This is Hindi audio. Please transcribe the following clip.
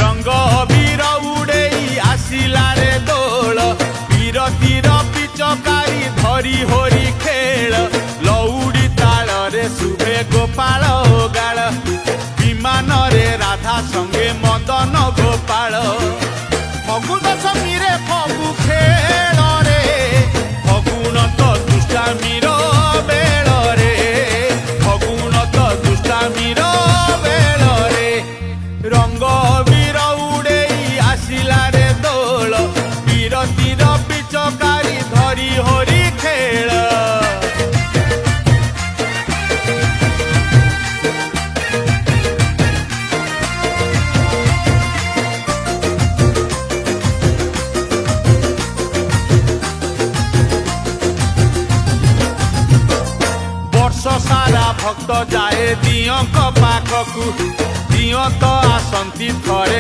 रंग अबीर उड़ेई आसिला रे दोल बीरतीर पिचकारी धरी होरी खेल लौड़ी ताल रे शुभे गोपाल गाल विमान रे राधा संगे मदन गोपाल फगु दशमी रे फगु खेल रे फगुन तो दुष्टामीर बेल रे फगुन तो दुष्टामीर बेल रे रंग बीर उड़ेई आसिला रे दोल बीरतीर पिचकारी धरी होरी खेल सारा भक्त जाए दियों पाखकू दियों तो आसंती थरे